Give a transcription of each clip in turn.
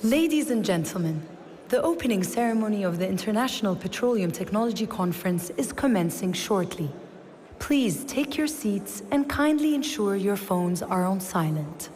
Ladies and gentlemen, the opening ceremony of the International Petroleum Technology Conference is commencing shortly. Please take your seats and kindly ensure your phones are on silent.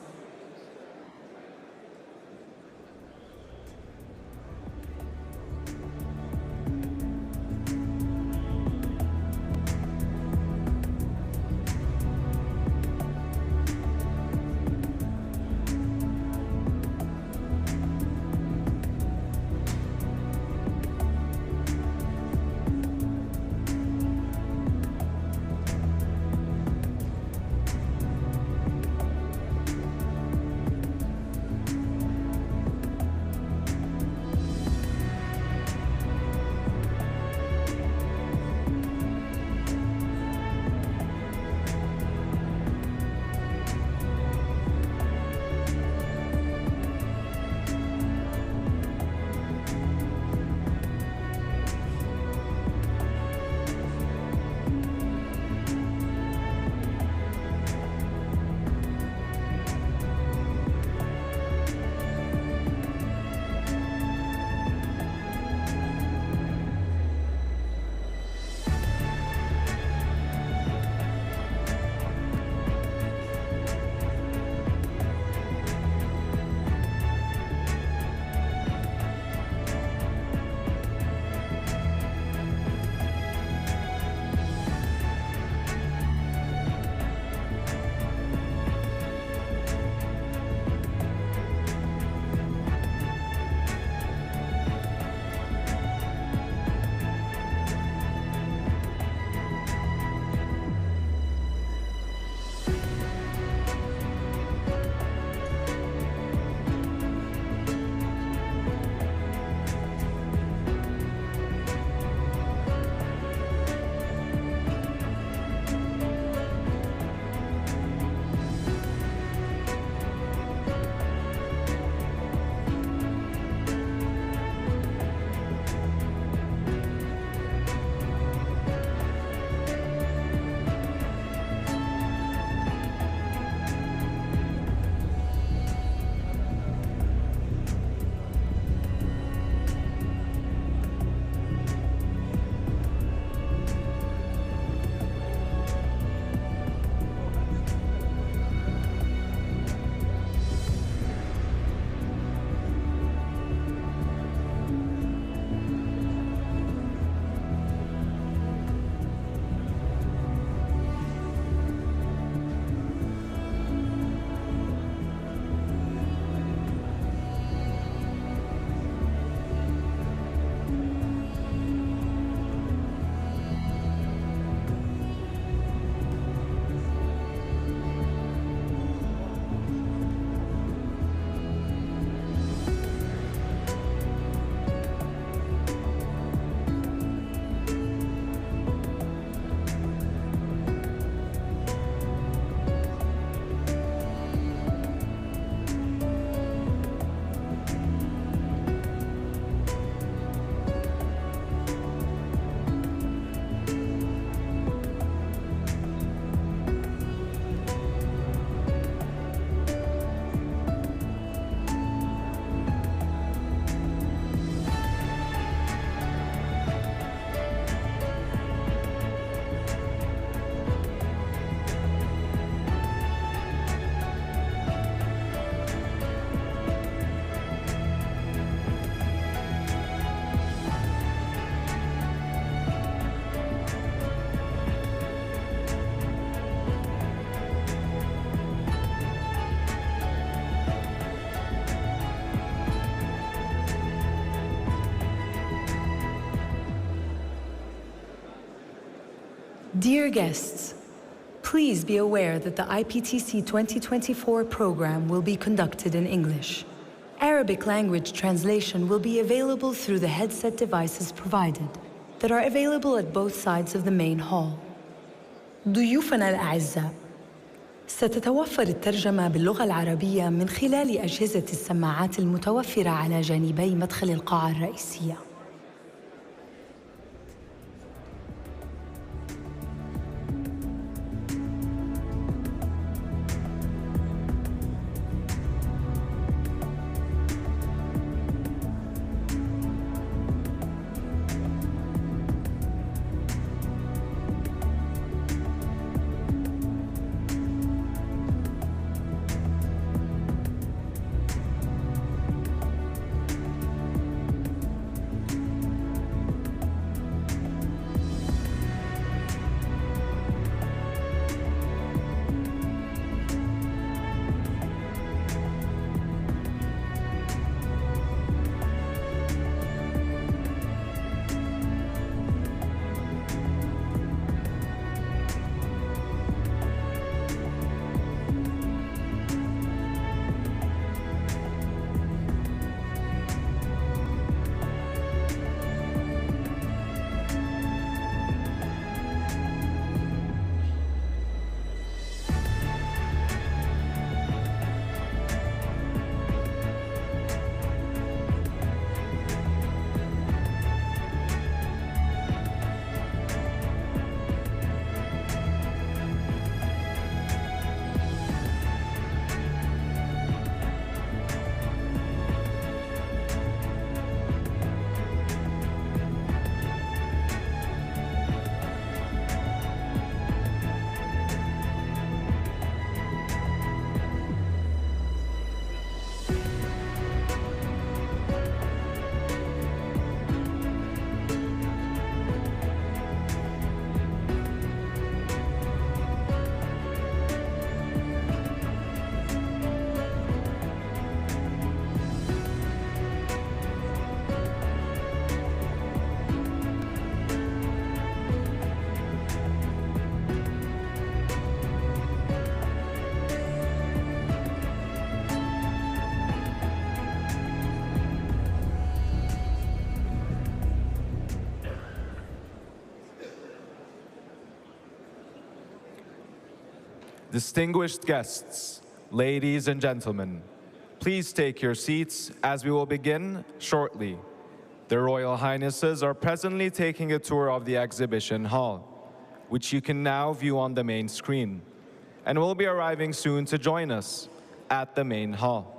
Dear guests, please be aware that the IPTC 2024 program will be conducted in English. Arabic language translation will be available through the headset devices provided that are available at both sides of the main hall. ضيوفنا الأعزاء، ستتوفر الترجمة باللغة العربية من خلال أجهزة السماعات المتوفرة على جانبي مدخل القاعة الرئيسية. Distinguished guests, ladies and gentlemen, please take your seats as we will begin shortly. Their Royal Highnesses are presently taking a tour of the exhibition hall, which you can now view on the main screen, and will be arriving soon to join us at the main hall.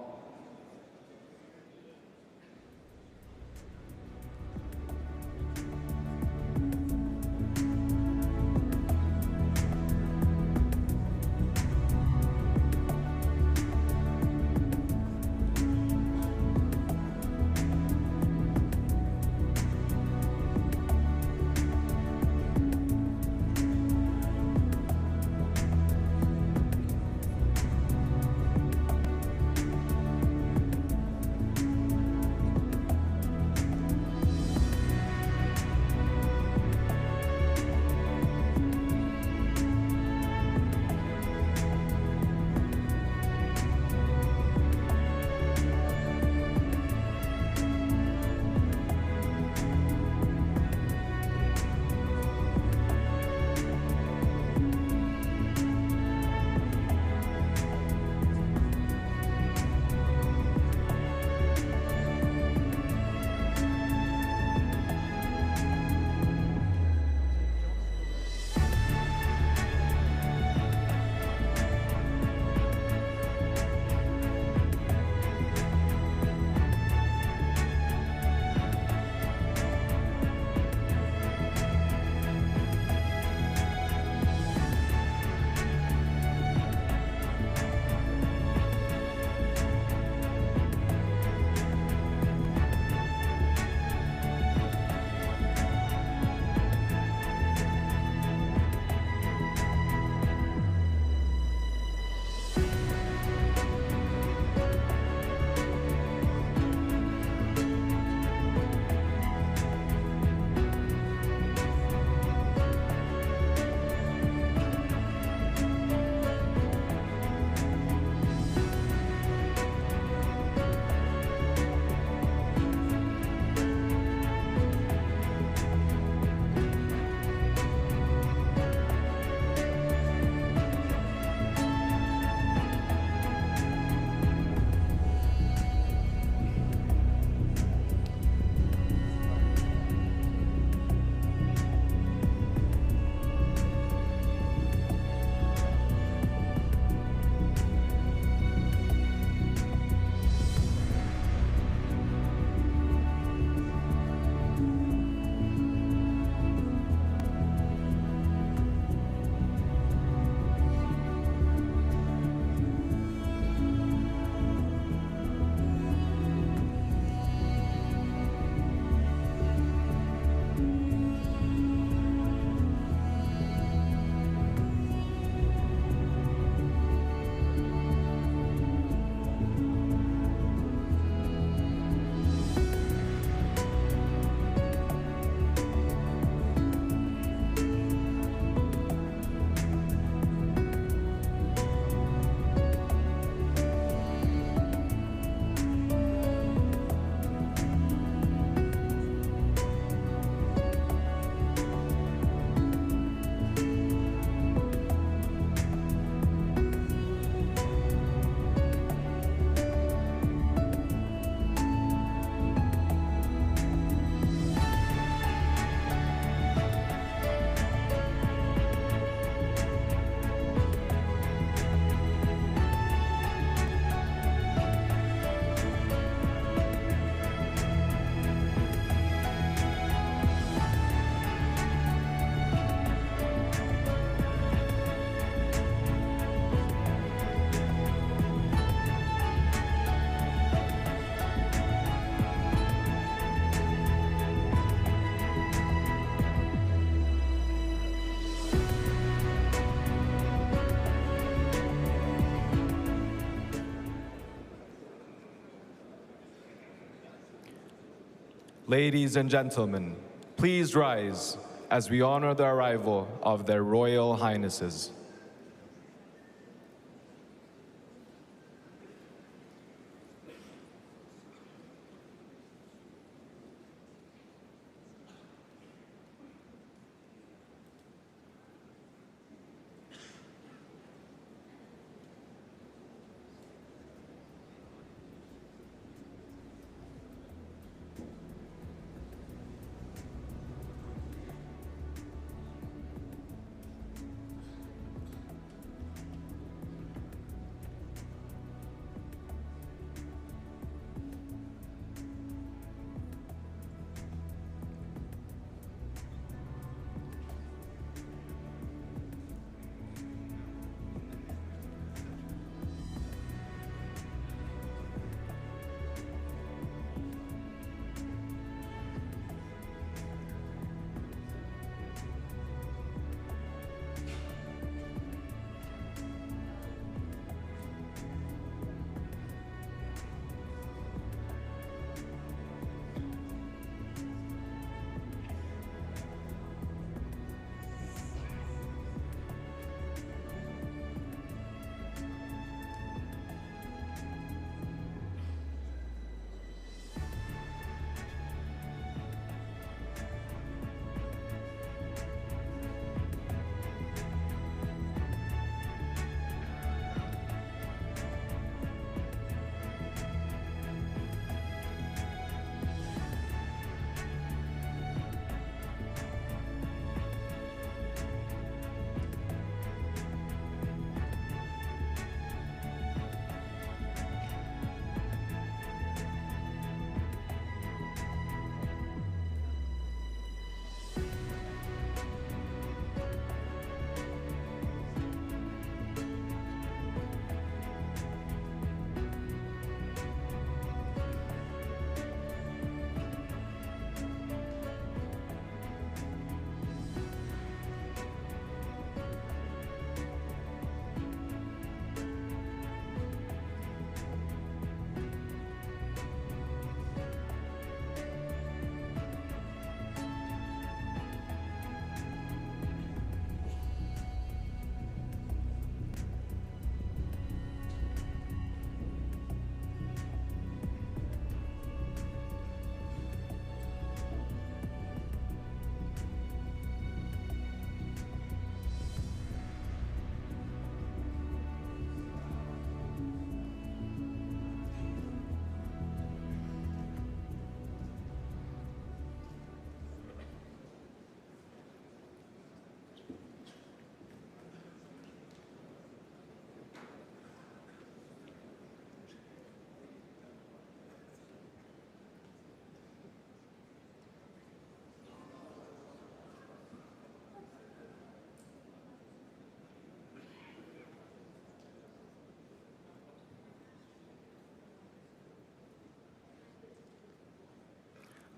Ladies and gentlemen, please rise as we honor the arrival of their Royal Highnesses.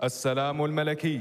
السلام الملكي.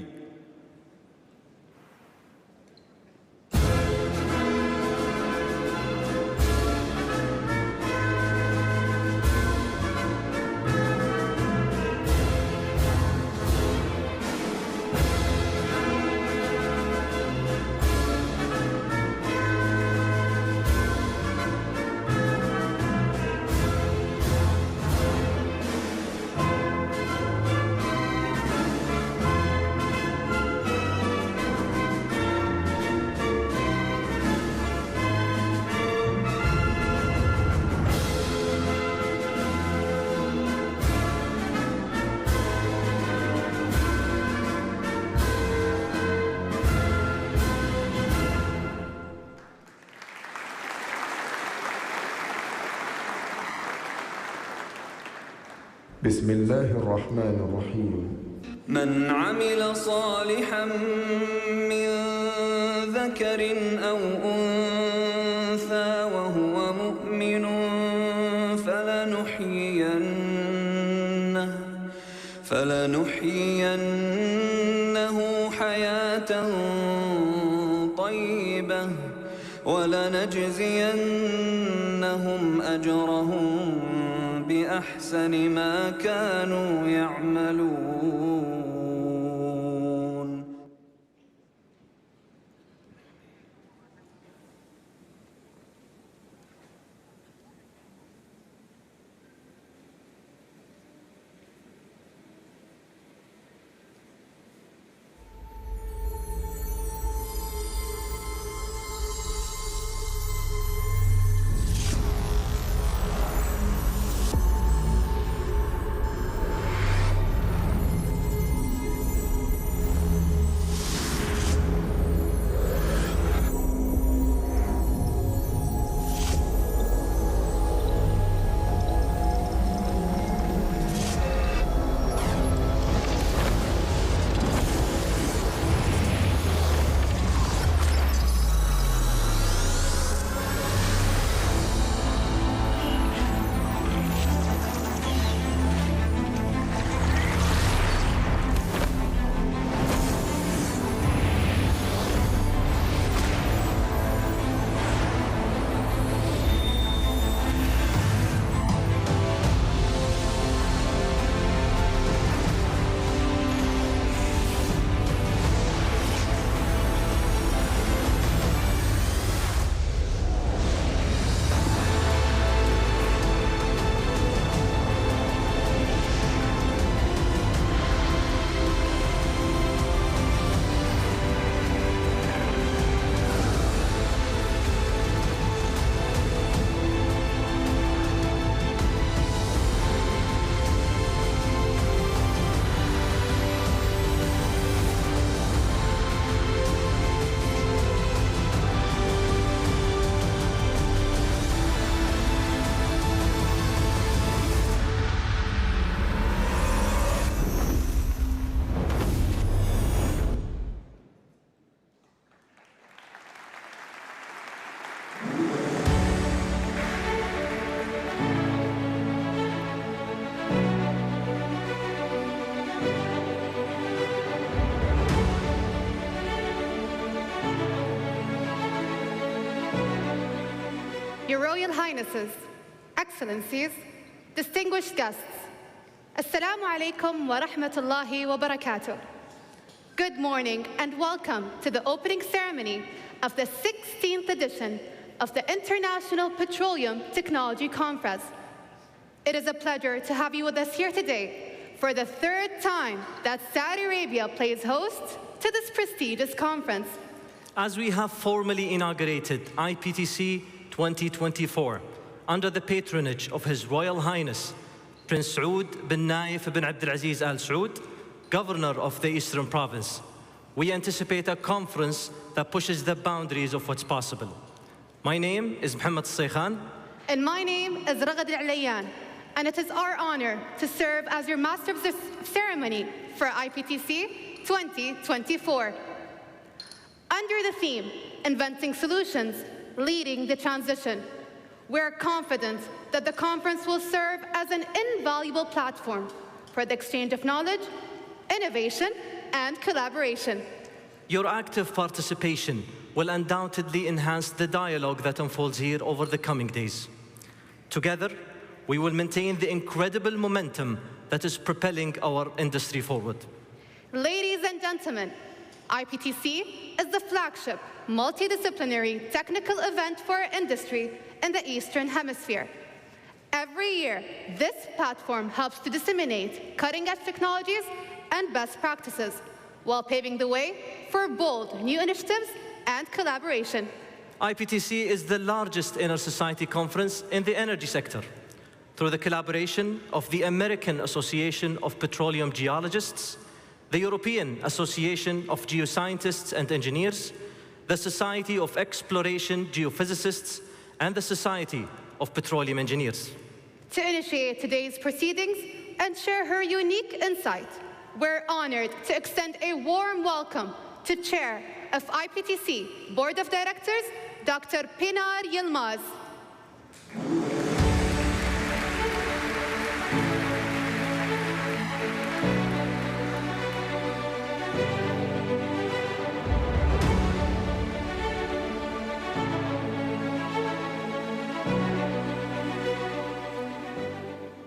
بسم الله الرحمن الرحيم. من عمل صالحا من ذكر أو أنثى وهو مؤمن فلنحيينه حياة طيبة ولنجزينهم أجرهم بأحسن ما كانوا يعملون. Your Royal Highnesses, Excellencies, distinguished guests, Assalamu alaikum wa rahmatullahi wa barakatuh. Good morning and welcome to the opening ceremony of the 16th edition of the International Petroleum Technology Conference. It is a pleasure to have you with us here today for the third time that Saudi Arabia plays host to this prestigious conference. As we have formally inaugurated IPTC 2024 under the patronage of His Royal Highness Prince Saud bin Naif bin Abdulaziz Al Saud, Governor of the Eastern Province, we anticipate a conference that pushes the boundaries of what's possible. My name is Mohammed Saykhan. And my name is Ragad Al-Alayyan, and it is our honor to serve as your Master of the Ceremony for IPTC 2024. Under the theme, Inventing Solutions, Leading the Transition, we're confident that the conference will serve as an invaluable platform for the exchange of knowledge, innovation, and collaboration. Your active participation will undoubtedly enhance the dialogue that unfolds here over the coming days. Together, we will maintain the incredible momentum that is propelling our industry forward. Ladies and gentlemen, IPTC is the flagship multidisciplinary technical event for our industry in the Eastern Hemisphere. Every year, this platform helps to disseminate cutting-edge technologies and best practices, while paving the way for bold new initiatives and collaboration. IPTC is the largest inter-society conference in the energy sector. Through the collaboration of the American Association of Petroleum Geologists, the European Association of Geoscientists and Engineers, the Society of Exploration Geophysicists, and the Society of Petroleum Engineers. To initiate today's proceedings and share her unique insight, we're honored to extend a warm welcome to Chair of IPTC Board of Directors, Dr. Pinar Yilmaz.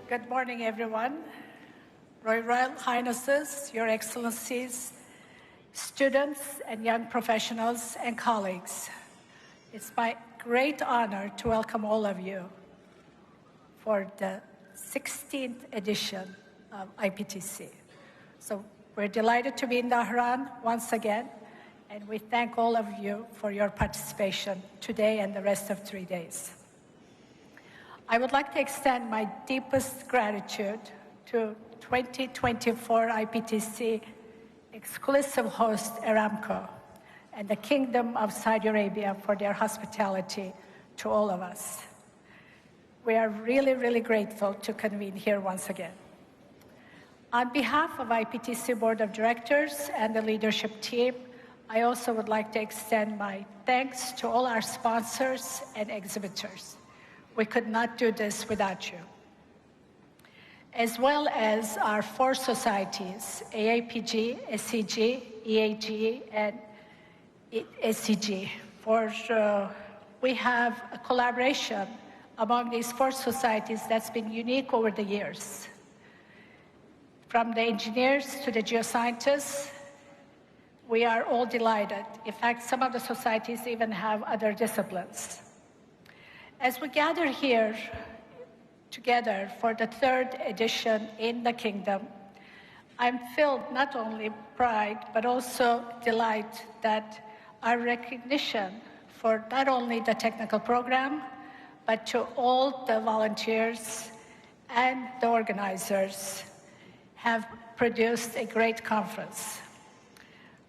Good morning, everyone. Royal Highnesses, Your Excellencies, students and young professionals and colleagues. It's my great honor to welcome all of you for the 16th edition of IPTC. So we're delighted to be in Dhahran once again, and we thank all of you for your participation today and the rest of 3 days. I would like to extend my deepest gratitude to 2024 IPTC exclusive host Aramco and the Kingdom of Saudi Arabia for their hospitality to all of us. We are really, really grateful to convene here once again. On behalf of IPTC Board of Directors and the leadership team, I also would like to extend my thanks to all our sponsors and exhibitors. We could not do this without you. As well as our 4 societies, AAPG, SCG, EAG, and SCG. We have a collaboration among these 4 societies that's been unique over the years. From the engineers to the geoscientists, we are all delighted. In fact, some of the societies even have other disciplines. As we gather here together for the 3rd edition in the Kingdom, I'm filled not only pride, but also delight that our recognition for not only the technical program, but to all the volunteers and the organizers have produced a great conference.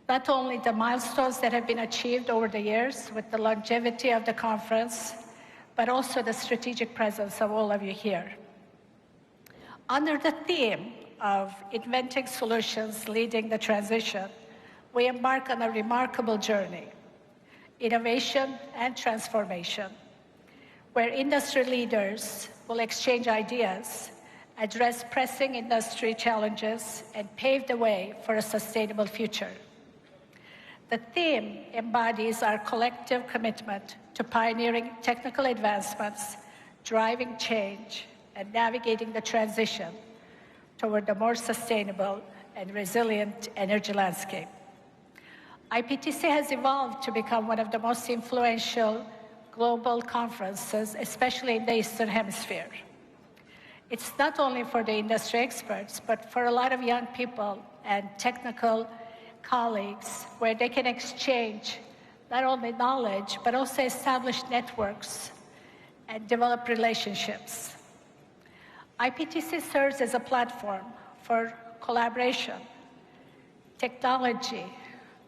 Not only the milestones that have been achieved over the years with the longevity of the conference, but also the strategic presence of all of you here. Under the theme of inventing solutions leading the transition, we embark on a remarkable journey, innovation and transformation, where industry leaders will exchange ideas, address pressing industry challenges, and pave the way for a sustainable future. The theme embodies our collective commitment to pioneering technical advancements, driving change, and navigating the transition toward a more sustainable and resilient energy landscape. IPTC has evolved to become one of the most influential global conferences, especially in the Eastern Hemisphere. It's not only for the industry experts, but for a lot of young people and technical colleagues, where they can exchange not only knowledge, but also establish networks and develop relationships. IPTC serves as a platform for collaboration, technology,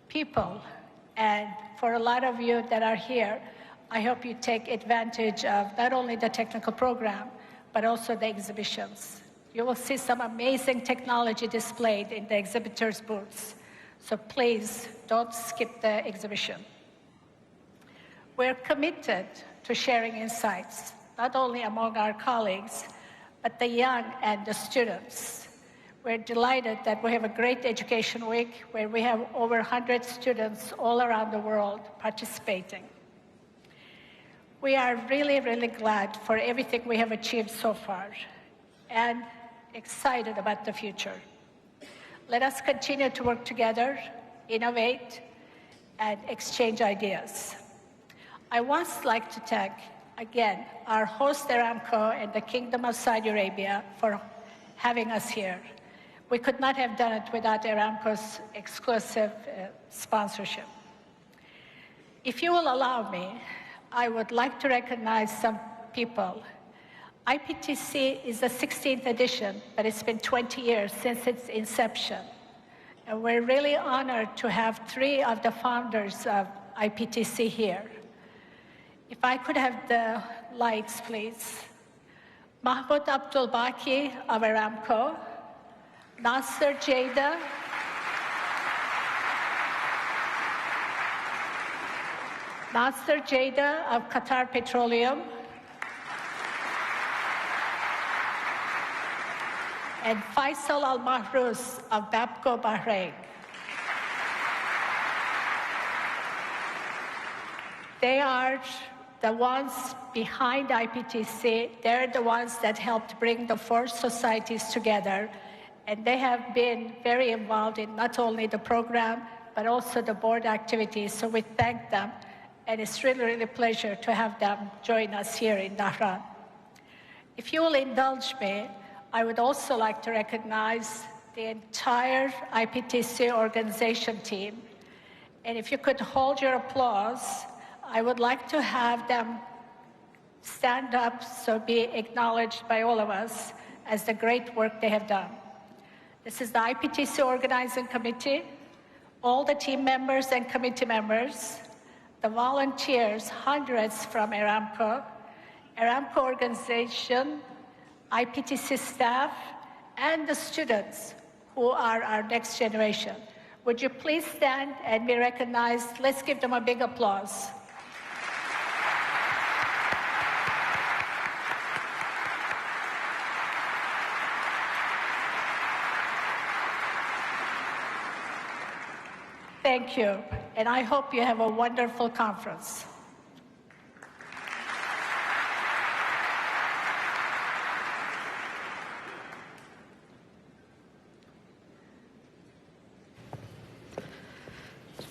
people, and for a lot of you that are here, I hope you take advantage of not only the technical program, but also the exhibitions. You will see some amazing technology displayed in the exhibitors' booths, so please don't skip the exhibition. We're committed to sharing insights, not only among our colleagues, but the young and the students. We're delighted that we have a great education week where we have over 100 students all around the world participating. We are really, really glad for everything we have achieved so far and excited about the future. Let us continue to work together, innovate, and exchange ideas. I once like to thank, again, our host Aramco and the Kingdom of Saudi Arabia for having us here. We could not have done it without Aramco's exclusive sponsorship. If you will allow me, I would like to recognize some people. IPTC is the 16th edition, but it's been 20 years since its inception. And we're really honored to have 3 of the founders of IPTC here. If I could have the lights, please. Mahmoud Abdul Baki of Aramco, Nasser Jada, of Qatar Petroleum, and Faisal Al-Mahrous of Babco Bahrain. They are the ones behind IPTC. They're the ones that helped bring the 4 societies together. And they have been very involved in not only the program, but also the board activities. So we thank them. And it's really, really a pleasure to have them join us here in Dhahran. If you will indulge me, I would also like to recognize the entire IPTC organization team. And if you could hold your applause, I would like to have them stand up so be acknowledged by all of us as the great work they have done. This is the IPTC Organizing Committee, all the team members and committee members, the volunteers, hundreds from Aramco organization, IPTC staff, and the students who are our next generation. Would you please stand and be recognized? Let's give them a big applause. Thank you, and I hope you have a wonderful conference.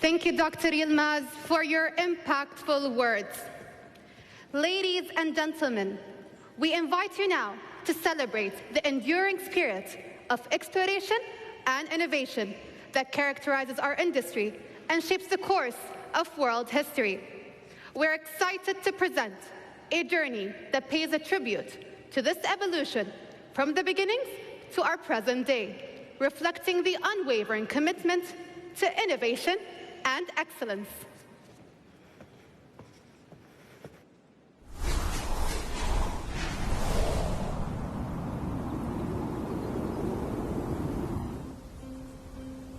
Thank you, Dr. Yilmaz, for your impactful words. Ladies and gentlemen, we invite you now to celebrate the enduring spirit of exploration and innovation that characterizes our industry and shapes the course of world history. We're excited to present a journey that pays a tribute to this evolution from the beginnings to our present day, reflecting the unwavering commitment to innovation and excellence.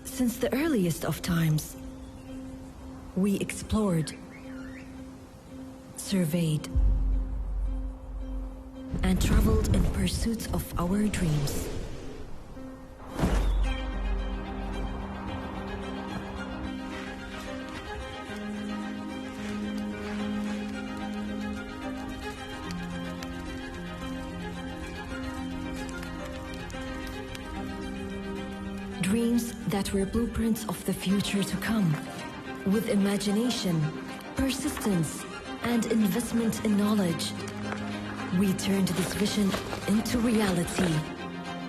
Since the earliest of times, we explored, surveyed, and traveled in pursuit of our dreams. Dreams that were blueprints of the future to come. With imagination, persistence, and investment in knowledge, we turned this vision into reality,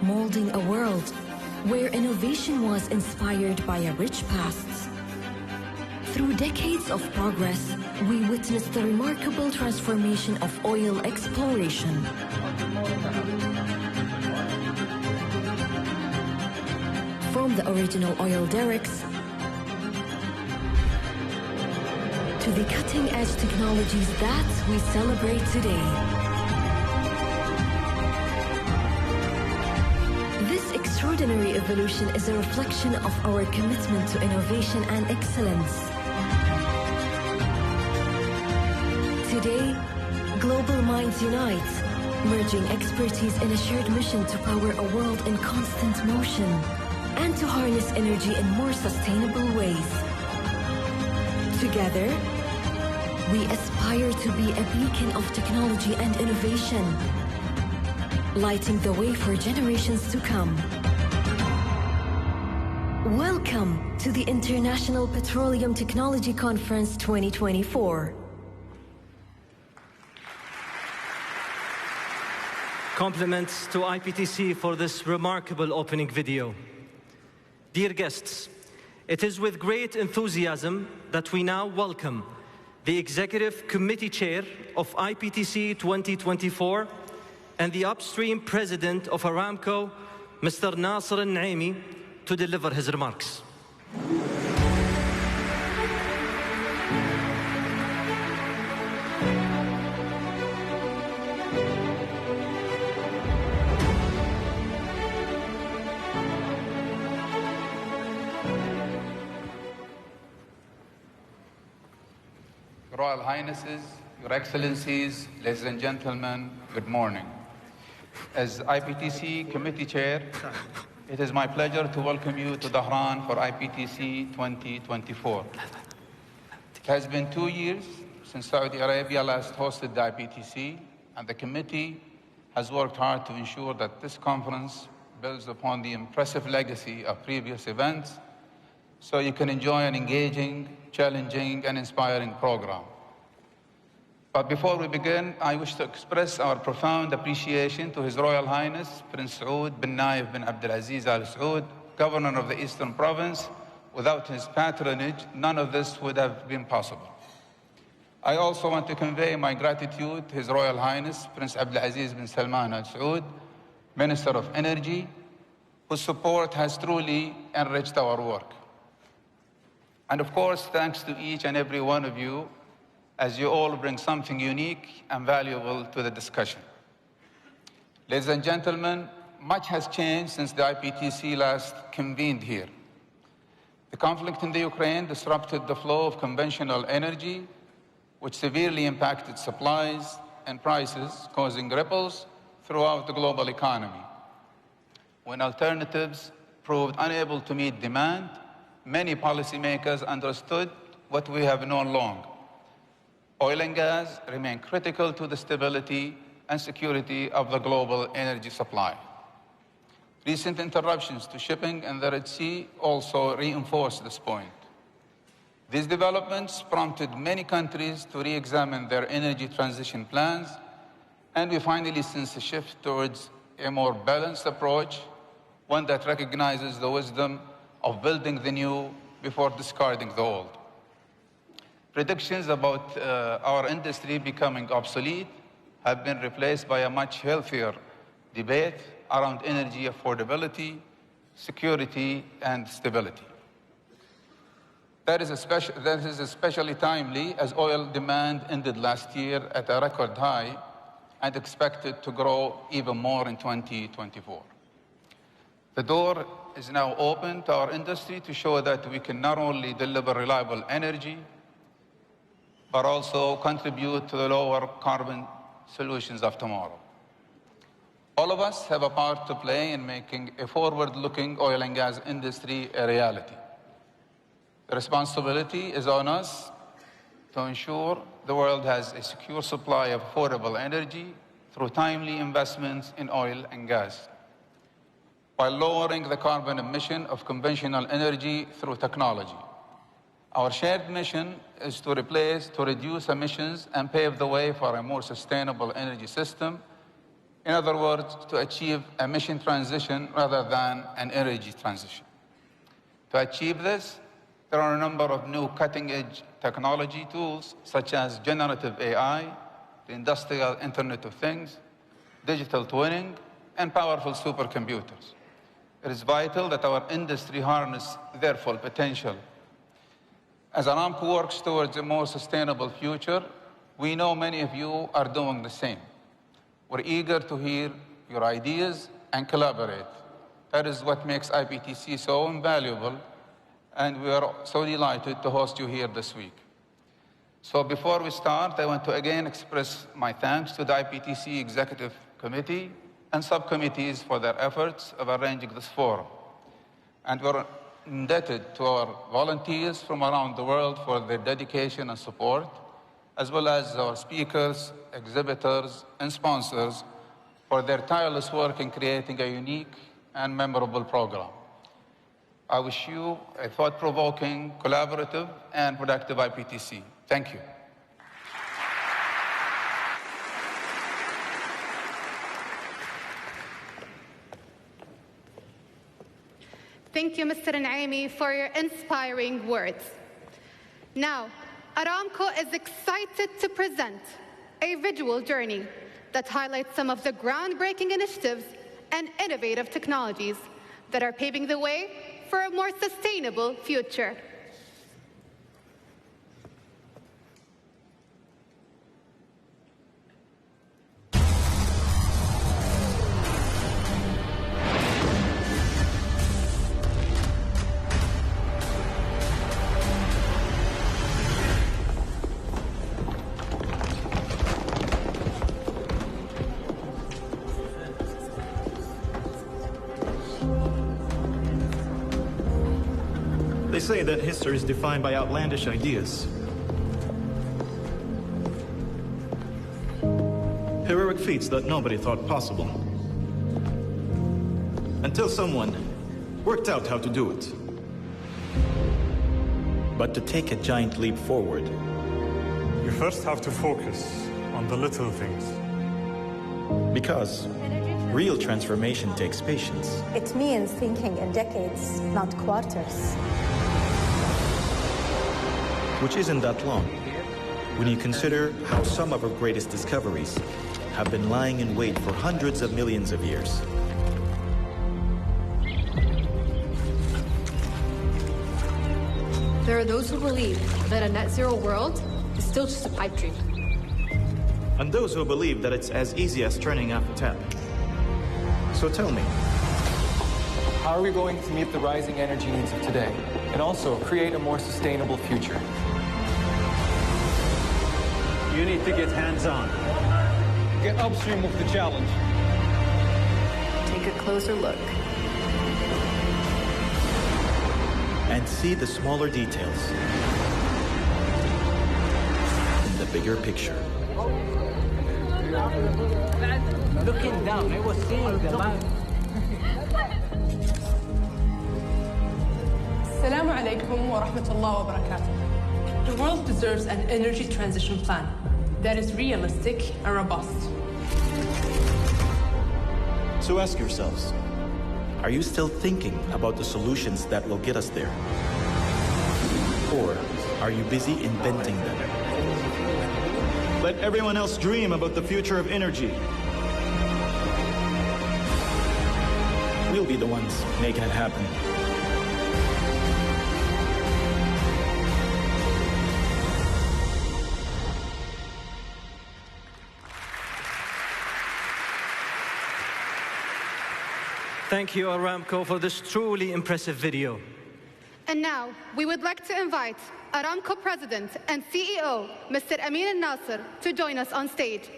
molding a world where innovation was inspired by a rich past. Through decades of progress, we witnessed the remarkable transformation of oil exploration. From the original oil derricks to the cutting-edge technologies that we celebrate today. This extraordinary evolution is a reflection of our commitment to innovation and excellence. Today, global minds unite, merging expertise in a shared mission to power a world in constant motion and to harness energy in more sustainable ways. Together, we aspire to be a beacon of technology and innovation, lighting the way for generations to come. Welcome to the International Petroleum Technology Conference 2024. Compliments to IPTC for this remarkable opening video. Dear guests, it is with great enthusiasm that we now welcome the Executive Committee Chair of IPTC 2024 and the Upstream President of Aramco, Mr. Nasser al-Naimi, to deliver his remarks. Royal Highnesses, Your Excellencies, ladies and gentlemen, good morning. As IPTC Committee Chair, it is my pleasure to welcome you to Dhahran for IPTC 2024. It has been 2 years since Saudi Arabia last hosted the IPTC, and the committee has worked hard to ensure that this conference builds upon the impressive legacy of previous events, so you can enjoy an engaging, challenging, and inspiring program. But before we begin, I wish to express our profound appreciation to His Royal Highness Prince Saud bin Naif bin Abdulaziz Al Saud, Governor of the Eastern Province. Without his patronage, none of this would have been possible. I also want to convey my gratitude to His Royal Highness Prince Abdulaziz bin Salman Al Saud, Minister of Energy, whose support has truly enriched our work. And of course, thanks to each and every one of you, as you all bring something unique and valuable to the discussion. Ladies and gentlemen, much has changed since the IPTC last convened here. The conflict in the Ukraine disrupted the flow of conventional energy, which severely impacted supplies and prices, causing ripples throughout the global economy. When alternatives proved unable to meet demand, many policymakers understood what we have known long. Oil and gas remain critical to the stability and security of the global energy supply. Recent interruptions to shipping in the Red Sea also reinforce this point. These developments prompted many countries to re-examine their energy transition plans, and we finally sense a shift towards a more balanced approach, one that recognizes the wisdom of building the new before discarding the old. Predictions about our industry becoming obsolete have been replaced by a much healthier debate around energy affordability, security, and stability. That is especially timely as oil demand ended last year at a record high and expected to grow even more in 2024. The door is now open to our industry to show that we can not only deliver reliable energy, but also contribute to the lower carbon solutions of tomorrow. All of us have a part to play in making a forward-looking oil and gas industry a reality. The responsibility is on us to ensure the world has a secure supply of affordable energy through timely investments in oil and gas, while lowering the carbon emission of conventional energy through technology. Our shared mission is to reduce emissions and pave the way for a more sustainable energy system. In other words, to achieve emission transition rather than an energy transition. To achieve this, there are a number of new cutting-edge technology tools, such as generative AI, the industrial Internet of Things, digital twinning, and powerful supercomputers. It is vital that our industry harness their full potential. As Aramco works towards a more sustainable future, we know many of you are doing the same. We're eager to hear your ideas and collaborate. That is what makes IPTC so invaluable, and we are so delighted to host you here this week. So before we start, I want to again express my thanks to the IPTC Executive committee and subcommittees for their efforts of arranging this forum. And we're indebted to our volunteers from around the world for their dedication and support, as well as our speakers, exhibitors, and sponsors for their tireless work in creating a unique and memorable program. I wish you a thought-provoking, collaborative, and productive IPTC. Thank you. Thank you, Mr. Naimi, for your inspiring words. Now, Aramco is excited to present a visual journey that highlights some of the groundbreaking initiatives and innovative technologies that are paving the way for a more sustainable future. They say that history is defined by outlandish ideas. Heroic feats that nobody thought possible. Until someone worked out how to do it. But to take a giant leap forward, you first have to focus on the little things. Because real transformation takes patience. It means thinking in decades, not quarters. Which isn't that long, when you consider how some of our greatest discoveries have been lying in wait for hundreds of millions of years. There are those who believe that a net zero world is still just a pipe dream. And those who believe that it's as easy as turning off a tap. So tell me, how are we going to meet the rising energy needs of today and also create a more sustainable future? You need to get hands-on. Get upstream of the challenge. Take a closer look. And see the smaller details in the bigger picture. Looking down, I was seeing the land. Assalamu alaikum wa rahmatullahi wa barakatuh. The world deserves an energy transition plan that is realistic and robust. So ask yourselves, are you still thinking about the solutions that will get us there? Or are you busy inventing them? Let everyone else dream about the future of energy. We'll be the ones making it happen. Thank you, Aramco, for this truly impressive video. And now, we would like to invite Aramco President and CEO, Mr. Amin al-Nasser, to join us on stage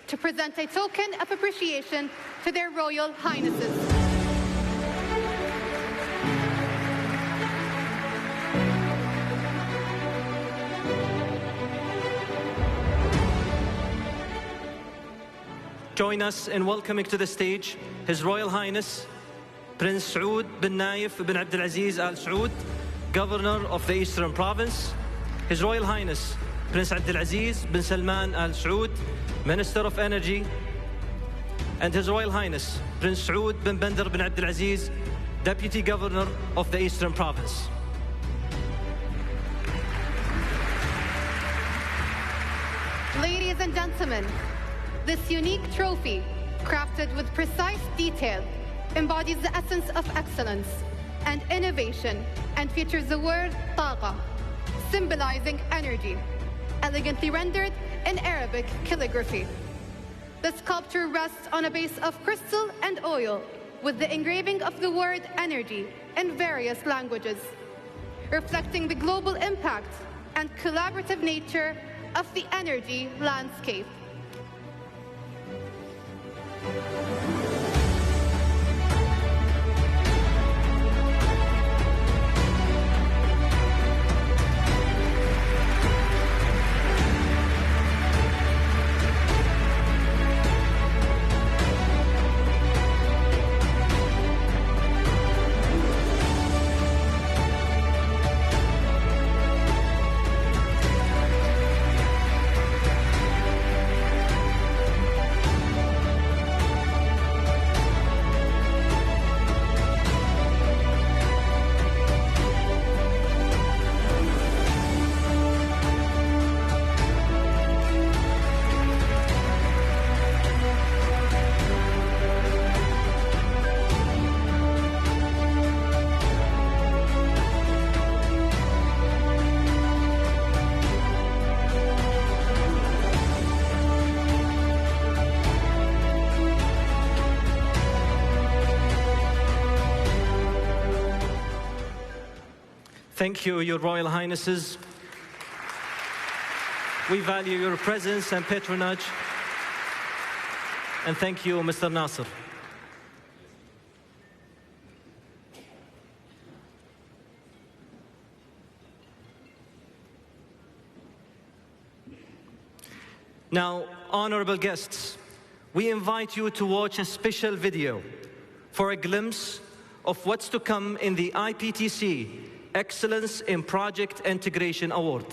to present a token of appreciation to their Royal Highnesses. Join us in welcoming to the stage His Royal Highness Prince Saud bin Naif bin Abdulaziz Al Saud, Governor of the Eastern Province, His Royal Highness Prince Abdulaziz bin Salman Al Saud, Minister of Energy, and His Royal Highness Prince Saud bin Bandar bin Abdulaziz, Deputy Governor of the Eastern Province. Ladies and gentlemen, this unique trophy, crafted with precise detail, embodies the essence of excellence and innovation and features the word taqa, symbolizing energy, elegantly rendered in Arabic calligraphy. The sculpture rests on a base of crystal and oil with the engraving of the word energy in various languages, reflecting the global impact and collaborative nature of the energy landscape. Thank you, Your Royal Highnesses. We value your presence and patronage. And thank you, Mr. Nasser. Now, honorable guests, we invite you to watch a special video for a glimpse of what's to come in the IPTC Excellence in Project Integration Award.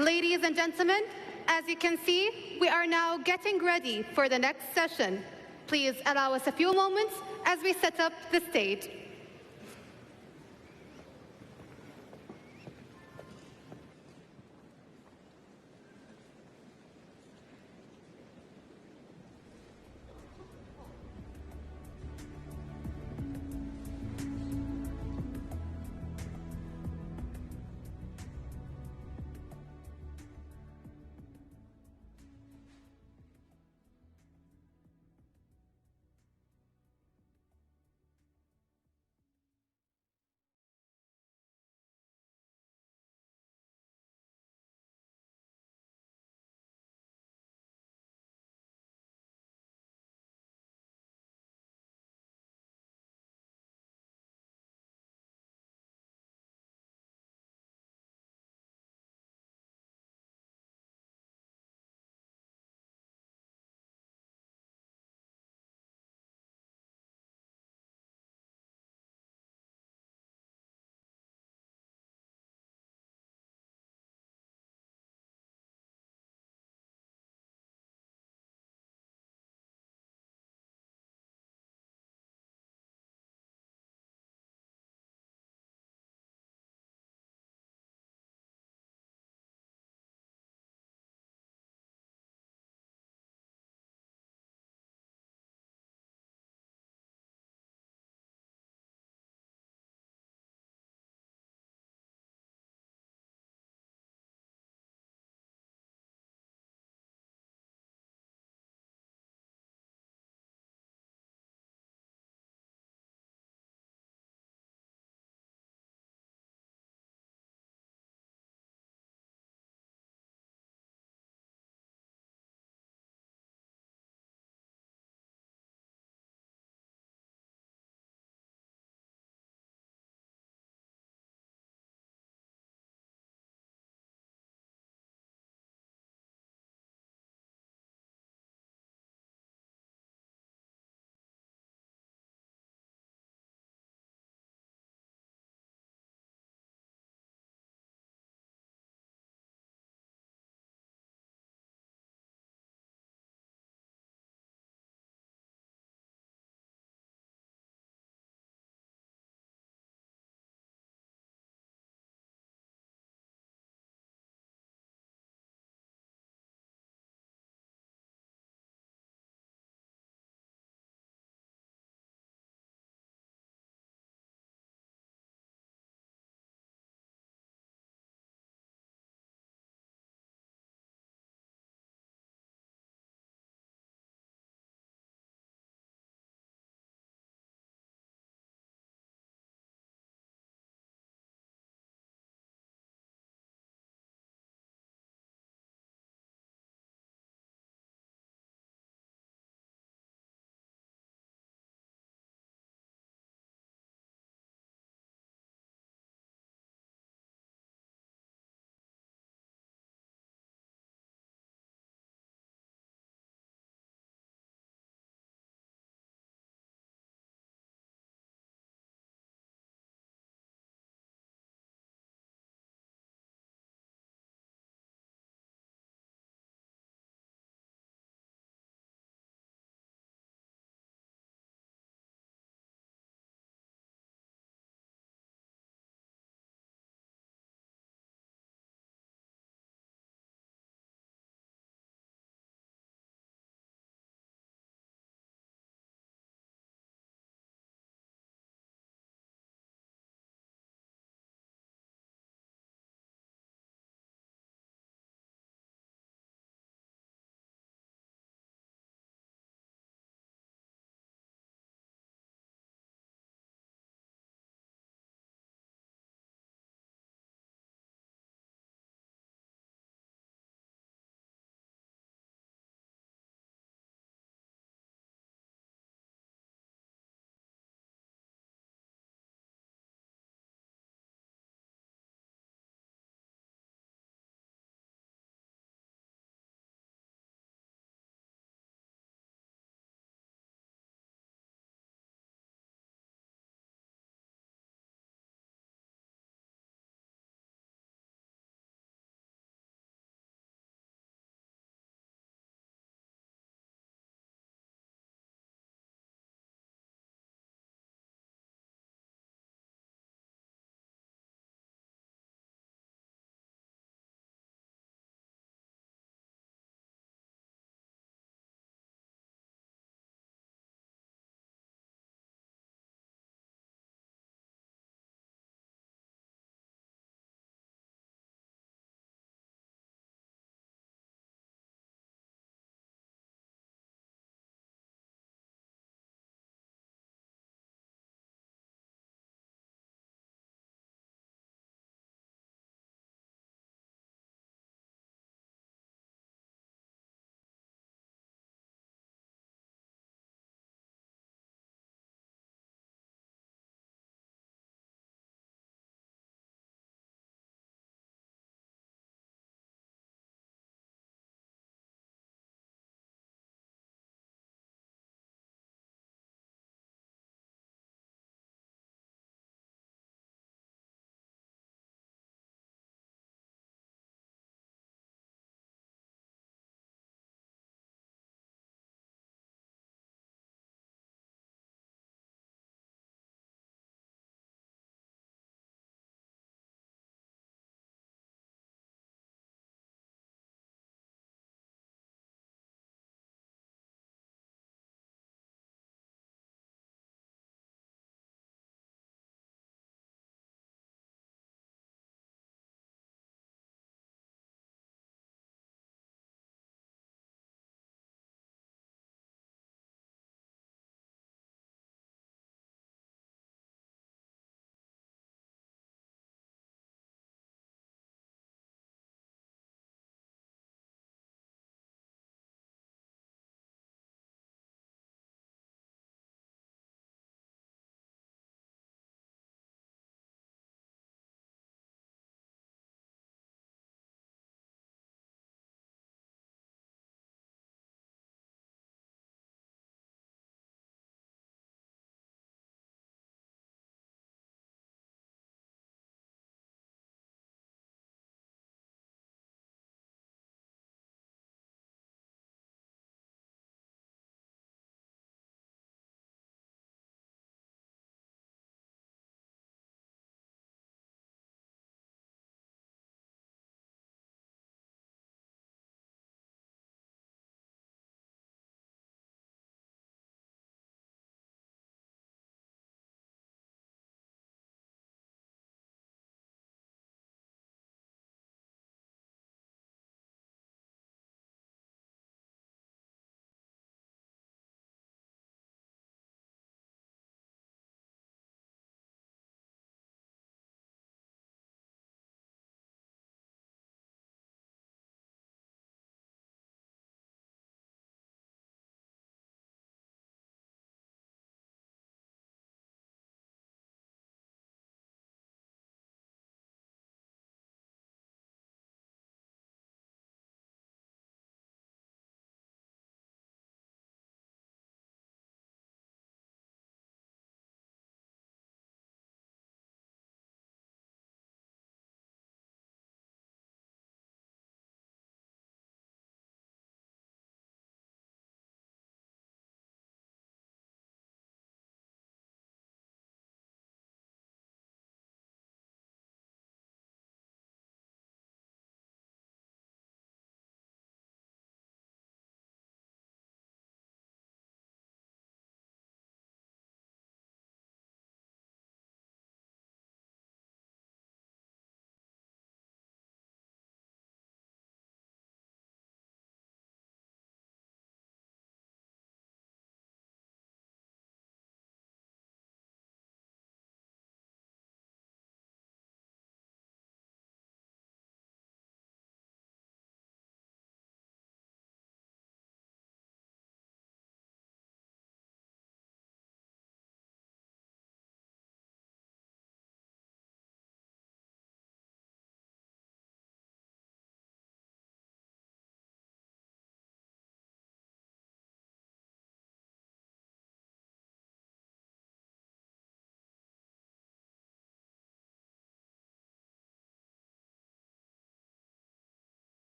Ladies and gentlemen, as you can see, we are now getting ready for the next session. Please allow us a few moments as we set up the stage.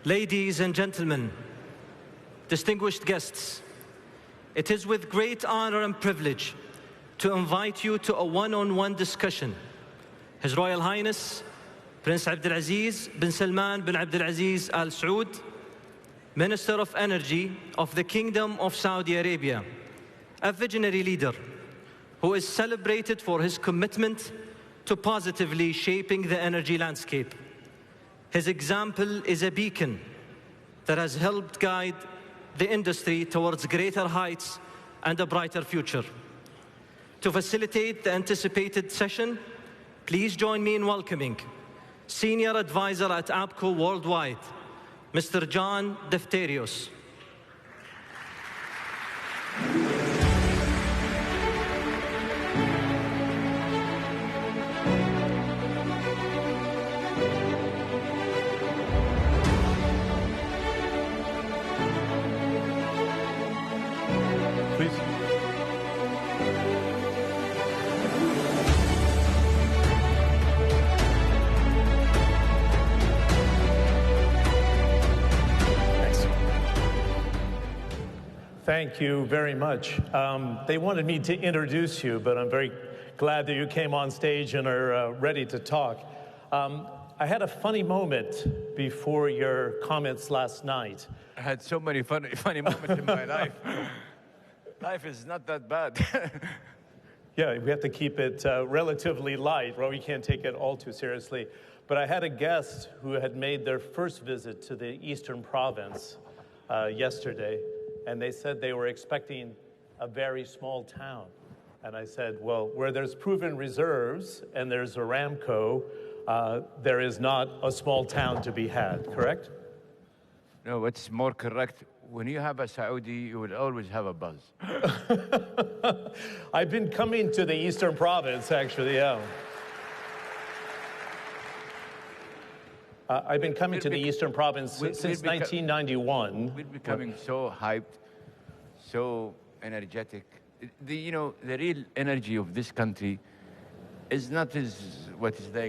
Ladies and gentlemen, distinguished guests, it is with great honor and privilege to invite you to a one-on-one discussion. His Royal Highness Prince Abdulaziz bin Salman bin Abdulaziz Al Saud, Minister of Energy of the Kingdom of Saudi Arabia, a visionary leader who is celebrated for his commitment to positively shaping the energy landscape. His example is a beacon that has helped guide the industry towards greater heights and a brighter future. To facilitate the anticipated session, please join me in welcoming Senior Advisor at APCO Worldwide, Mr. John Defterios. Thank you very much. They wanted me to introduce you, but I'm very glad that you came on stage and are ready to talk. I had a funny moment before your comments last night. I had so many funny moments in my life. Life is not that bad. Yeah, we have to keep it relatively light, right? We can't take it all too seriously. But I had a guest who had made their first visit to the Eastern Province yesterday, and they said they were expecting a very small town. And I said, well, where there's proven reserves and there's Aramco, there is not a small town to be had, correct? No, what's more correct, when you have a Saudi, you will always have a buzz. I've been coming to the Eastern Province, actually, yeah. I've been coming to the Eastern Province since 1991. We're becoming so hyped, so energetic. The real energy of this country is not what is there